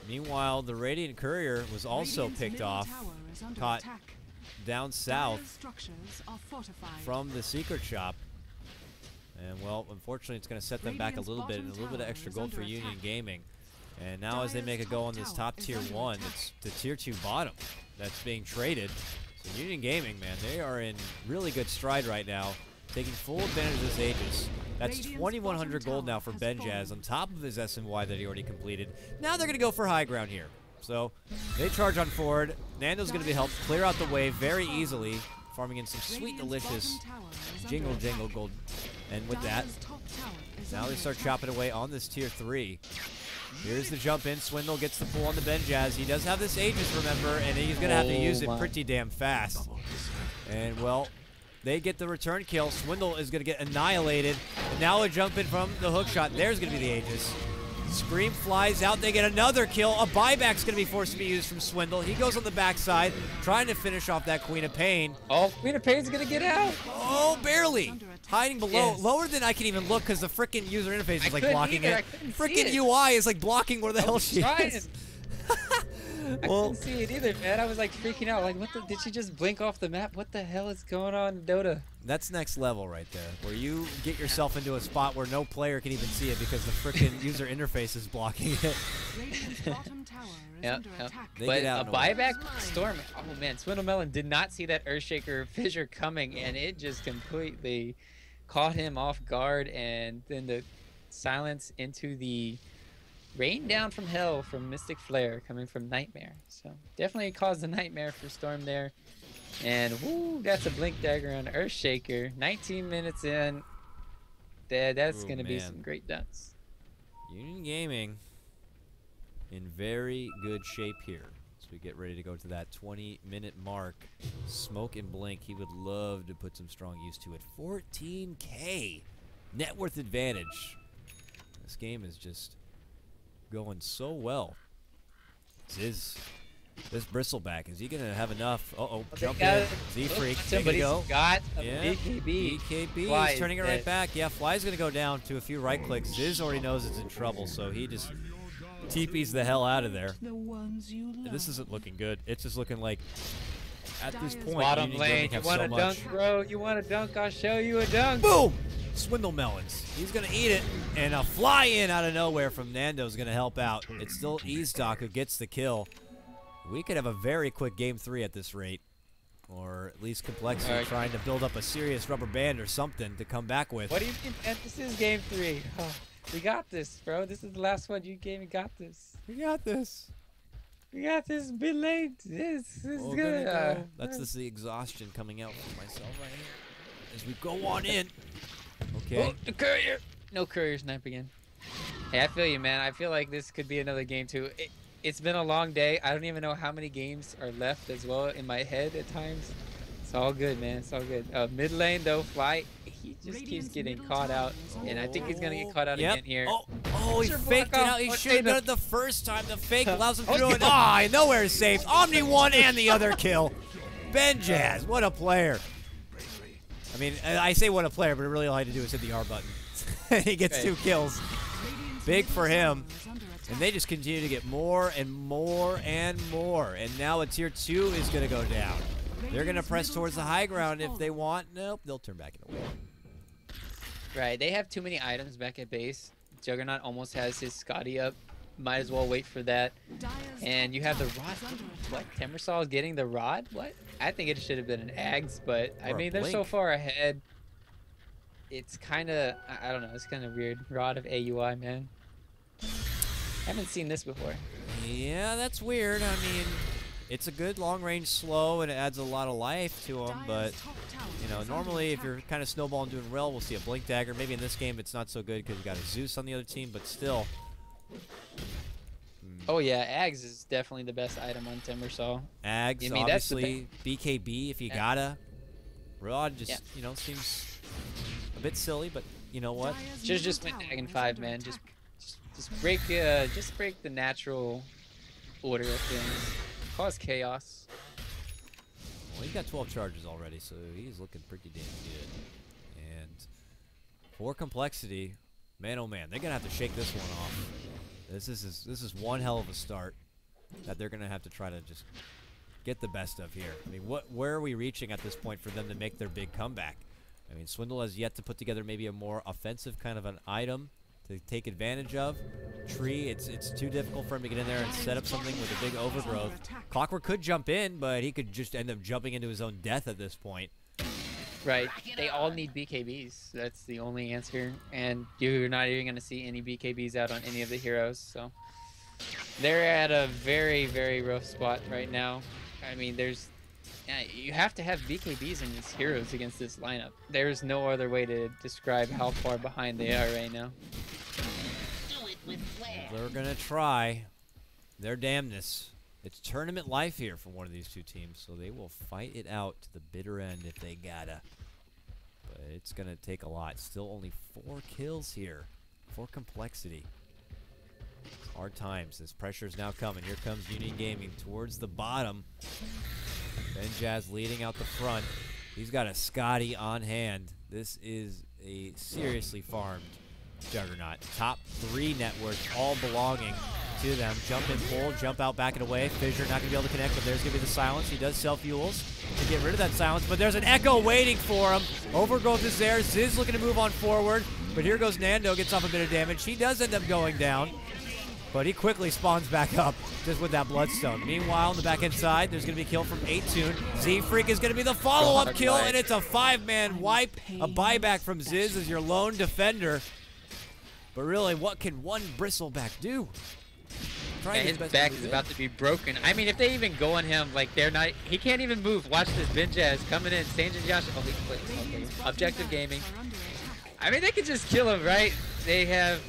Speaker 1: Meanwhile, the Radiant Courier was also
Speaker 4: Radiant's
Speaker 1: picked
Speaker 4: middle
Speaker 1: off,
Speaker 4: tower is under
Speaker 1: caught
Speaker 4: attack.
Speaker 1: down
Speaker 4: Dire's
Speaker 1: south
Speaker 4: structures are fortified.
Speaker 1: from the Secret Shop. And, well, unfortunately, it's going to set them back a
Speaker 4: Radiant's
Speaker 1: little bit, and a
Speaker 4: bottom
Speaker 1: little bit of
Speaker 4: tower
Speaker 1: extra
Speaker 4: is
Speaker 1: gold for
Speaker 4: under
Speaker 1: Union
Speaker 4: attack.
Speaker 1: Gaming. And now as they make a go on this top tier
Speaker 4: Dire's top tower is
Speaker 1: 1,
Speaker 4: under
Speaker 1: it's the tier 2 bottom that's being traded. So Union Gaming, man, they are in really good stride right now, taking full advantage of this Aegis. That's
Speaker 4: Radiant's
Speaker 1: 2,100
Speaker 4: bottom
Speaker 1: gold now
Speaker 4: tower
Speaker 1: for
Speaker 4: has
Speaker 1: Benjaz
Speaker 4: fallen.
Speaker 1: on top of his SNY that he already completed. Now they're going to go for high ground here. So they charge on forward. Nando's going to be helped clear out the wave very easily, farming in some sweet,
Speaker 4: Radiant's
Speaker 1: delicious
Speaker 4: bottom tower is under
Speaker 1: jingle
Speaker 4: attack.
Speaker 1: jingle gold. And with that,
Speaker 4: Dire's top tower is
Speaker 1: now
Speaker 4: under
Speaker 1: they start
Speaker 4: attack.
Speaker 1: chopping away on this tier 3. Here's the jump in. Swindle gets the pull on the Benjaz. He does have this Aegis, remember, and he's going to have to use it
Speaker 2: my.
Speaker 1: pretty damn fast. And, well, they get the return kill. Swindle is going to get annihilated. And now a jump in from the hook shot. There's going to be the Aegis. Scream flies out. They get another kill. A buyback's going to be forced to be used from Swindle. He goes on the backside, trying to finish off that Queen of Pain.
Speaker 2: Oh, Queen of Pain's gonna get out.
Speaker 1: Oh, barely. Hiding below.
Speaker 2: Yes.
Speaker 1: Lower than I can even look because the frickin' user interface is like
Speaker 2: couldn't
Speaker 1: blocking
Speaker 2: either. I
Speaker 1: it.
Speaker 2: couldn't see
Speaker 1: Frickin'
Speaker 2: it.
Speaker 1: UI is like blocking where the hell
Speaker 2: was
Speaker 1: she
Speaker 2: trying.
Speaker 1: is.
Speaker 2: I
Speaker 1: Well,
Speaker 2: couldn't see it either, man. I was like freaking out. Like, what the? Did she just blink off the map? What the hell is going on in Dota?
Speaker 1: that's next level right there, where you get yourself into a spot where no player can even see it because the frickin' user interface is blocking it.
Speaker 4: Radiant's bottom tower is
Speaker 2: Yep,
Speaker 4: under
Speaker 2: yep.
Speaker 4: attack.
Speaker 1: They
Speaker 2: But
Speaker 1: get out
Speaker 2: a
Speaker 1: in a while.
Speaker 2: buyback Storm. Oh man, Swindlemelon did not see that Earthshaker fissure coming, and it just completely caught him off guard. And then the silence into the rain down from hell from Mystic Flare coming from Nightmare. So definitely caused a nightmare for Storm there. And woo, that's a blink dagger on Earthshaker. 19 minutes in. That's
Speaker 1: Ooh,
Speaker 2: gonna be
Speaker 1: man.
Speaker 2: some great duns.
Speaker 1: Union Gaming in very good shape here. As we get ready to go to that 20-minute mark. Smoke and Blink, he would love to put some strong use to it. 14K net worth advantage. This game is just going so well. This Bristleback, is he going to have enough? Uh-oh, jump in. Z-Freak, there you
Speaker 2: Somebody's
Speaker 1: go.
Speaker 2: got a
Speaker 1: Yeah,
Speaker 2: BKB.
Speaker 1: BKB
Speaker 2: Fly
Speaker 1: is
Speaker 2: is
Speaker 1: turning it right
Speaker 2: dead.
Speaker 1: back. Yeah, Fly's going to go down to a few right clicks. Ziz already knows it's in trouble, so he just TP's the hell out of there.
Speaker 4: The ones you love.
Speaker 1: And this isn't looking good. It's just looking like, at this
Speaker 4: Dire's
Speaker 1: point,
Speaker 2: Bottom
Speaker 1: Union
Speaker 2: lane,
Speaker 1: Gaming
Speaker 2: you
Speaker 1: have
Speaker 2: want
Speaker 1: so
Speaker 2: a
Speaker 1: much.
Speaker 2: dunk, bro? You want a dunk? I'll show you a dunk.
Speaker 1: Boom! Swindle Melons. He's going to eat it, and a fly in out of nowhere from Nando's going to help out. It's still Eastock who gets the kill. We could have a very quick game 3 at this rate. Or at least CompLexity
Speaker 2: Alright.
Speaker 1: trying to build up a serious rubber band or something to come back with.
Speaker 2: What do you think? Man, this is game 3. Oh, we got this, bro. This is the last one. You gave me got this.
Speaker 1: We got this.
Speaker 2: We got this mid lane. This is
Speaker 1: We're
Speaker 2: good.
Speaker 1: gonna go. That's just the exhaustion coming out from myself right here. As we go on in. Okay.
Speaker 2: Oh, the courier. No courier snipe again. Hey, I feel you, man. I feel like this could be another game too. It's been a long day. I don't even know how many games are left as well in my head at times. It's all good, man. It's all good. Mid lane though, Fly. He just keeps
Speaker 4: Radiant's
Speaker 2: getting
Speaker 4: middle
Speaker 2: caught
Speaker 4: tower
Speaker 2: out,
Speaker 4: is under
Speaker 2: and I think he's gonna get
Speaker 1: Oh,
Speaker 2: caught out
Speaker 1: yep.
Speaker 2: again here.
Speaker 1: Oh, Oh, he
Speaker 2: Sure,
Speaker 1: faked it
Speaker 2: block off.
Speaker 1: out. He
Speaker 2: Oh,
Speaker 1: should have
Speaker 2: Tatum.
Speaker 1: done it the first time. The fake allows him
Speaker 2: Oh,
Speaker 1: through it.
Speaker 2: yeah.
Speaker 1: Ah, nowhere is safe. Omni one and the other kill. Ben Jazz, what a player. I mean, I say what a player, but really all I had to do is hit the R button. He gets 2 kills. Big for him. And they just continue to get more and more and more. And now a tier 2 is going to go down. They're going to press towards the high ground if they want. Nope, they'll turn back and away.
Speaker 2: Right, they have too many items back at base. Juggernaut almost has his Scotty up. Might as well wait for that. And you have the rod. What? Timbersaw is getting the rod? What? I think it should have been an Ags, but I
Speaker 1: Or a
Speaker 2: mean, they're so
Speaker 1: blink.
Speaker 2: far ahead. It's kind of, I don't know, it's kind of weird. Rod of AUI, man. Haven't seen this before.
Speaker 1: Yeah, that's weird. I mean, it's a good long-range slow, and it adds a lot of life to him, but, you know, normally if you're kind of snowballing doing well, we'll see a Blink Dagger. Maybe in this game it's not so good because you got a Zeus on the other team, but still.
Speaker 2: Oh yeah, Ags is definitely the best item on Timbersaw.
Speaker 1: Ags,
Speaker 2: I mean, that's the
Speaker 1: obviously, BKB if you
Speaker 2: Yeah.
Speaker 1: gotta. Rod just,
Speaker 2: Yeah.
Speaker 1: you know, seems a bit silly, but you know what?
Speaker 2: Should've just went Dragon 5, man. Just break the natural order of things. Cause chaos.
Speaker 1: Well, he's got 12 charges already, so he's looking pretty damn good. And for CompLexity, man, oh man, they're gonna have to shake this one off. This is one hell of a start that they're gonna have to try to just get the best of here. I mean, where are we reaching at this point for them to make their big comeback? I mean, Swindle has yet to put together maybe a more offensive kind of an item to take advantage of. Tree, it's too difficult for him to get in there and set up something with a big overgrowth. Clockwork could jump in, but he could just end up jumping into his own death at this point.
Speaker 2: Right. They all need BKBs. That's the only answer. And you're not even going to see any BKBs out on any of the heroes. So they're at a very, very rough spot right now. I mean, you have to have BKBs in these heroes against this lineup. There's no other way to describe how far behind they are right now.
Speaker 1: They're going to try their damnness. It's tournament life here for one of these two teams, so they will fight it out to the bitter end if they gotta. But it's going to take a lot. Still only 4 kills here for CompLexity. Hard times. This pressure is now coming. Here comes Union Gaming towards the bottom. Ben Jazz leading out the front. He's got a Scotty on hand. This is a seriously farmed Juggernaut. Top 3 net worth, all belonging to them. Jump in, pull, jump out, back and away. Fissure not going to be able to connect, but there's going to be the silence. He does self-fuels to get rid of that silence, but there's an Echo waiting for him. Overgrowth is there. Ziz looking to move on forward, but here goes Nando, gets off a bit of damage. He does end up going down, but he quickly spawns back up just with that Bloodstone. Meanwhile, on the back end side, there's going to be a kill from 8tune. Z-Freak is going to be the follow-up kill, and it's a 5-man wipe. A buyback from Ziz as your lone defender. But really, what can one Bristleback do?
Speaker 2: Yeah, his back is about to be broken. I mean, if they even go on him, like, they're not... He can't even move. Watch this. Ben Jazz coming in. Stange and Josh... Oh, okay. Objective Gaming. I mean, they could just kill him, right? They have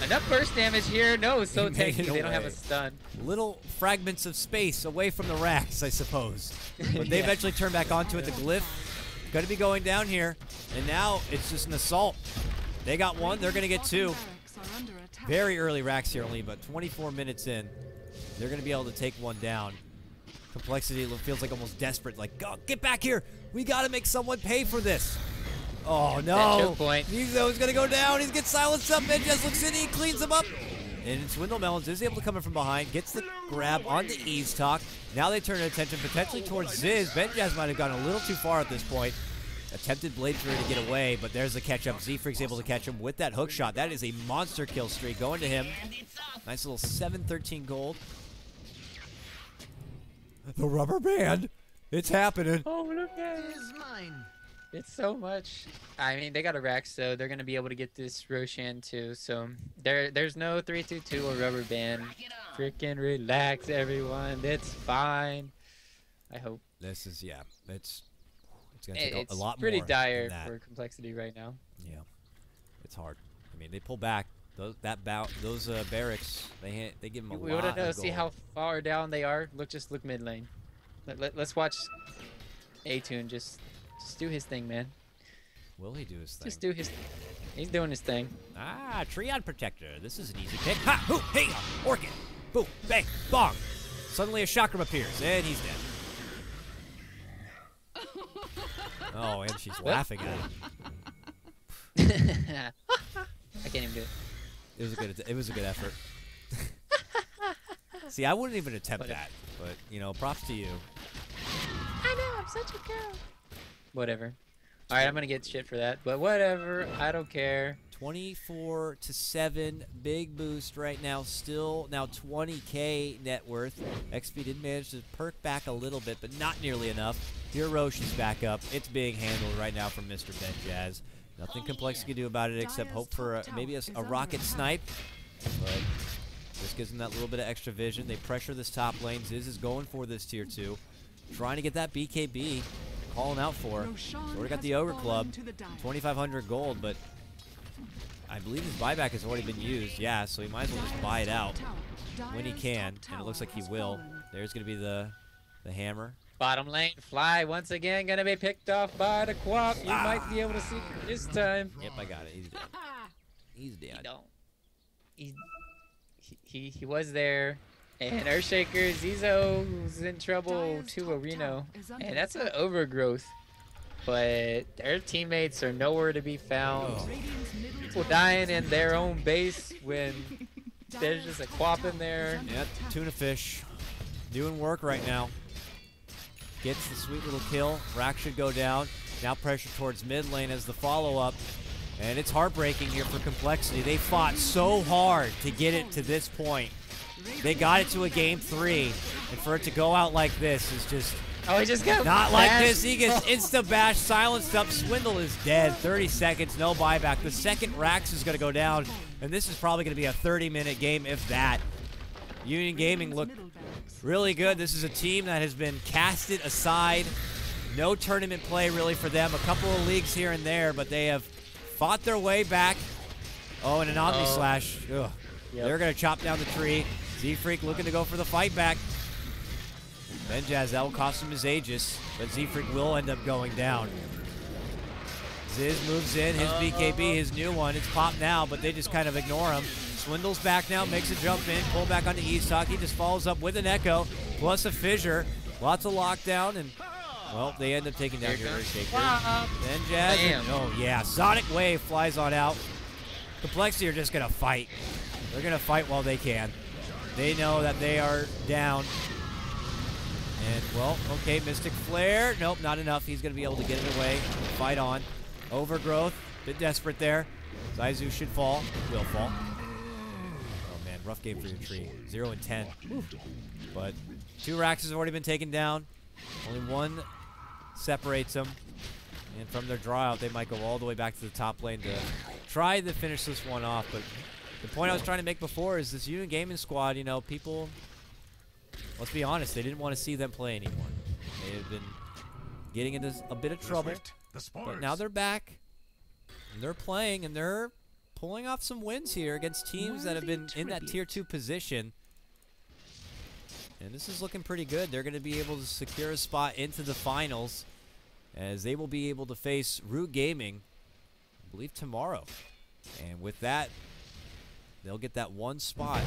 Speaker 2: enough burst damage here. No, it's so tanky. They don't have a stun.
Speaker 1: Little fragments of space away from the racks, I suppose. But they eventually turn back onto it. The Glyph going to be going down here. And now it's just an assault. They got 1. They're going to get 2. Very early racks here, only about 24 minutes in. They're going to be able to take 1 down. CompLexity feels like almost desperate. Like, go, get back here. We got to make someone pay for this. Oh, no. He's going to go down. He gets silenced up. Ben just looks in. He cleans him up. And Swindle Melons is able to come in from behind. Gets the grab on the Ease Talk. Now they turn their attention potentially towards Ziz. Ben Jazz might have gone a little too far at this point. Attempted Blade Fury to get away, but there's the catch-up. Z-Freak's able to catch him with that hook shot. That is a monster kill streak going to him. Nice little 713 gold. The rubber band. It's happening.
Speaker 2: Oh, look at it. It's so much. I mean, they got a rack, so they're going to be able to get this Roshan too. So there's no 3-2-2 or rubber band. Freaking relax, everyone. It's fine. I hope.
Speaker 1: This is, yeah, it's going to take a lot more.
Speaker 2: It's pretty dire
Speaker 1: than that.
Speaker 2: for CompLexity right now.
Speaker 1: Yeah, it's hard. I mean, they pull back. Those barracks, they give them a
Speaker 2: We
Speaker 1: lot
Speaker 2: want to
Speaker 1: of
Speaker 2: see
Speaker 1: gold.
Speaker 2: how far down they are. Just look mid lane. Let's watch A-Tune just do his thing, man.
Speaker 1: Will he do his thing?
Speaker 2: Just do his. He's doing his thing.
Speaker 1: Ah, Treon Protector. This is an easy pick. Ha! Hoo! Hey! Orchid! Boom! Bang! Bong! Suddenly a chakram appears, and he's dead. Oh, and she's laughing at him.
Speaker 2: I can't even do it.
Speaker 1: It was a good effort. See, I wouldn't even attempt that, but you know, props to you.
Speaker 2: I know, I'm such a girl. Whatever. All right, I'm gonna get shit for that, but whatever. I don't care.
Speaker 1: 24-7, big boost right now. Still now 20K net worth. XP did manage to perk back a little bit, but not nearly enough. Here Roshi's back up. It's being handled right now from Mr. Ben Jazz. Nothing CompLexity can do about it except hope for maybe a rocket snipe. But this gives them that little bit of extra vision. They pressure this top lane. Ziz is going for this tier 2. Trying to get that BKB. Calling out for it. So already got the Ogre Club. 2,500 gold, but I believe his buyback has already been used. Yeah, so he might as well just buy it out when he can. And it looks like he will. There's going to be the hammer.
Speaker 2: Bottom lane, Fly once again gonna be picked off by the Quap. You might be able to see it this time.
Speaker 1: Yep, I got it. He's dead. He's
Speaker 2: He
Speaker 1: dead.
Speaker 2: don't. He was there. And Earthshaker, Zizo's in trouble too, Reno. And that's an overgrowth. But their teammates are nowhere to be found.
Speaker 1: Oh.
Speaker 2: People dying in their own base when there's just a Quap in there.
Speaker 1: Yep, tuna fish. Doing work right now. Gets the sweet little kill. Rack should go down. Now pressure towards mid lane as the follow-up. And it's heartbreaking here for CompLexity. They fought so hard to get it to this point. They got it to a game 3. And for it to go out like this is just
Speaker 2: Oh, he just got
Speaker 1: not like
Speaker 2: bashed.
Speaker 1: this. He gets insta-bash, silenced up. Swindle is dead. 30 seconds, no buyback. The second Rax is going to go down. And this is probably going to be a 30-minute game, if that. Union Gaming looked really good. This is a team that has been casted aside. No tournament play really for them. A couple of leagues here and there, but they have fought their way back. Oh, and an Omni Slash. Ugh.
Speaker 2: Yep.
Speaker 1: They're going to chop down the tree. Z-Freak looking to go for the fight back. Ben Jazz, that will cost him his Aegis, but Z-Freak will end up going down. Ziz moves in, his BKB, his new one. It's popped now, but they just kind of ignore him. Swindle's back now, makes a jump in, pull back onto Eastalk. He just follows up with an Echo, plus a Fissure. Lots of lockdown, and, well, they end up taking down your Earthshaker. Ben Jazz, oh yeah, Sonic Wave flies on out. CompLexity are just going to fight. They're going to fight while they can. They know that they are down. And, well, okay, Mystic Flare. Nope, not enough. He's going to be able to get it away. Fight on. Overgrowth. Bit desperate there. Zaizu should fall. Will fall. Oh, man, rough game for your tree. 0 and 10. But 2 Raxes have already been taken down. Only 1 separates them. And from their draw out, they might go all the way back to the top lane to try to finish this one off. But the point I was trying to make before is this Union Gaming squad, you know, people, let's be honest, they didn't want to see them play anymore. They have been getting into a bit of trouble. But now they're back. And they're playing, and they're pulling off some wins here against teams that have been in that tier 2 position. And this is looking pretty good. They're going to be able to secure a spot into the finals, as they will be able to face Root Gaming, I believe, tomorrow. And with that, they'll get that 1 spot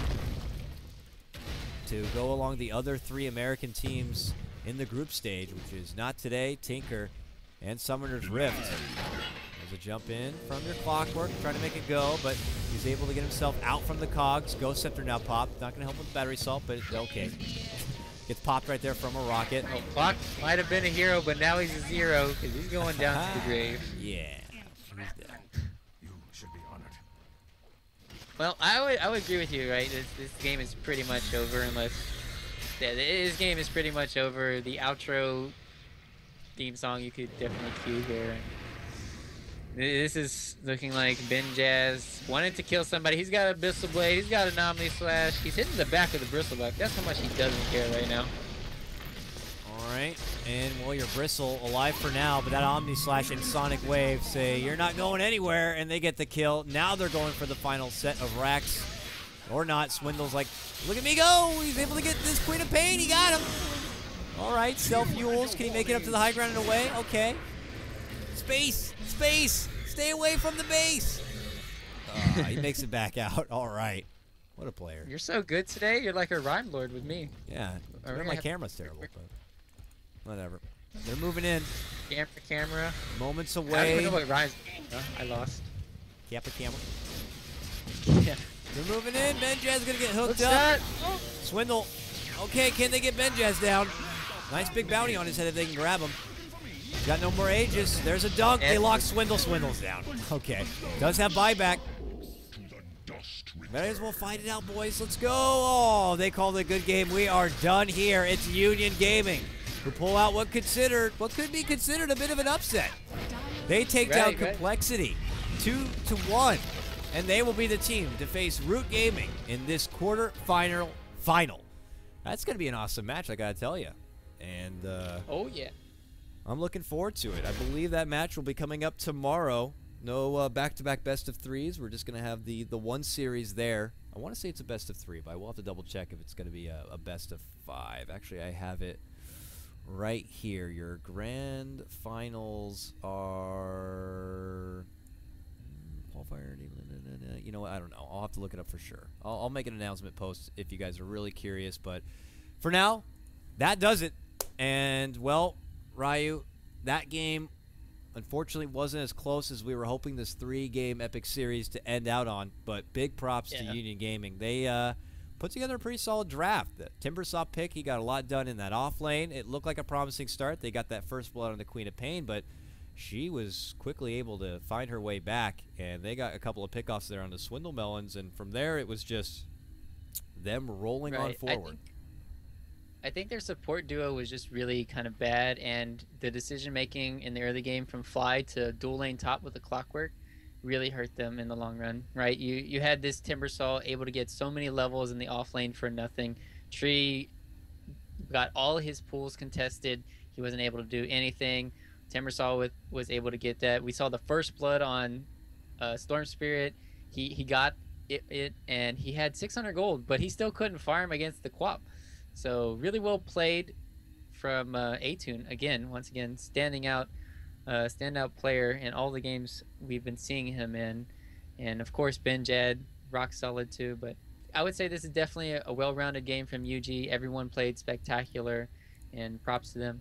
Speaker 1: to go along the other 3 American teams in the group stage, which is Not Today, Tinker, and Summoner's Rift. There's a jump in from your Clockwork, trying to make it go, but he's able to get himself out from the cogs. Ghost Scepter now popped. Not going to help with the battery assault, but it's okay. Gets popped right there from a rocket.
Speaker 2: Oh, Clock might have been a hero, but now he's a 0 because he's going down to the grave.
Speaker 1: Yeah, he's dead.
Speaker 3: You should be honored.
Speaker 2: Well, I would agree with you, right? This game is pretty much over unless... Yeah, this game is pretty much over. The outro theme song you could definitely cue here. This is looking like Ben Jazz wanted to kill somebody. He's got a Bristle Blade. He's got an Omni Slash. He's hitting the back of the Bristleback. That's how much he doesn't care right now.
Speaker 1: All right, and well, your Bristle alive for now, but that Omni Slash and Sonic Wave say you're not going anywhere, and they get the kill. Now they're going for the final set of racks, or not. Swindle's like, look at me go! He's able to get this Queen of Pain. He got him. All right, self-fuels. Can he make it up to the high ground and away? Okay. Space, space. Stay away from the base. He makes it back out. All right. What a player.
Speaker 2: You're so good today. You're like a rhyme lord with me.
Speaker 1: Yeah.
Speaker 2: Are we
Speaker 1: My
Speaker 2: gonna have-
Speaker 1: camera's terrible, but whatever. They're moving in.
Speaker 2: Camera.
Speaker 1: Moments
Speaker 2: I don't
Speaker 1: away.
Speaker 2: even know what rhymes. I lost.
Speaker 1: Kappa camera.
Speaker 2: Yeah.
Speaker 1: They're moving in. Benjaz's going to get hooked
Speaker 2: What's
Speaker 1: up.
Speaker 2: that?
Speaker 1: Swindle. Okay, can they get Benjaz down? Nice big bounty on his head if they can grab him. Got no more ages. There's a dunk. They lock Swindle. Swindle's down. Okay. Does have buyback. Might as well fight it out, boys. Let's go. Oh, they called it a good game. We are done here. It's Union Gaming who pull out what could be considered a bit of an upset. They take down CompLexity 2-1, and they will be the team to face Root Gaming in this quarter-final. That's going to be an awesome match, I got to tell you. And
Speaker 2: Oh yeah.
Speaker 1: I'm looking forward to it. I believe that match will be coming up tomorrow. No back-to-back best-of-3s. We're just going to have the one series there. I want to say it's a best-of-3, but I will have to double-check if it's going to be a best-of-5. Actually, I have it right here. Your grand finals are qualifier. You know what? I don't know. I'll have to look it up for sure. I'll make an announcement post if you guys are really curious. But for now, that does it. And, well, Ryu, that game unfortunately wasn't as close as we were hoping this 3-game epic series to end out on, but big props to Union Gaming. They put together a pretty solid draft. The Timbersaw pick, he got a lot done in that off lane. It looked like a promising start. They got that first blood on the Queen of Pain, but she was quickly able to find her way back, and they got a couple of pickoffs there on the Swindle Melons, and from there it was just them rolling on forward.
Speaker 2: I think their support duo was just really kind of bad, and the decision making in the early game from Fly to dual lane top with the Clockwork really hurt them in the long run, right? You had this Timbersaw able to get so many levels in the off lane for nothing. Tree got all his pools contested. He wasn't able to do anything. Timbersaw was able to get that. We saw the first blood on Storm Spirit. He got it, and he had 600 gold, but he still couldn't farm against the Quap. So really well played from Atune. Once again, standout player in all the games we've been seeing him in. And of course, Benjad, rock solid too. But I would say this is definitely a well-rounded game from UG. Everyone played spectacular, and props to them.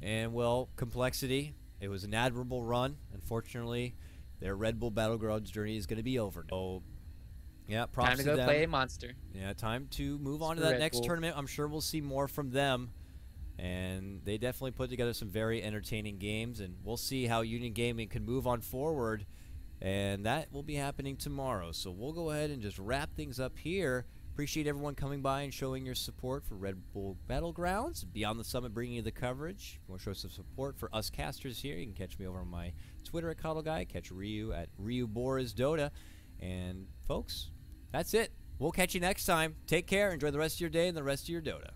Speaker 1: And, well, CompLexity, it was an admirable run. Unfortunately, their RedBull Battlegrounds journey is going to be over. So, yeah, props
Speaker 2: time to go
Speaker 1: them.
Speaker 2: play a monster.
Speaker 1: Yeah, time to move on to that next tournament. I'm sure we'll see more from them. And they definitely put together some very entertaining games. And we'll see how Union Gaming can move on forward. And that will be happening tomorrow. So we'll go ahead and just wrap things up here. Appreciate everyone coming by and showing your support for RedBull Battlegrounds. Beyond the Summit, bringing you the coverage. If you want to show some support for us casters here, you can catch me over on my Twitter at KotLGuy. Catch Ryu at RyuBorisDota. And, folks, that's it. We'll catch you next time. Take care. Enjoy the rest of your day and the rest of your Dota.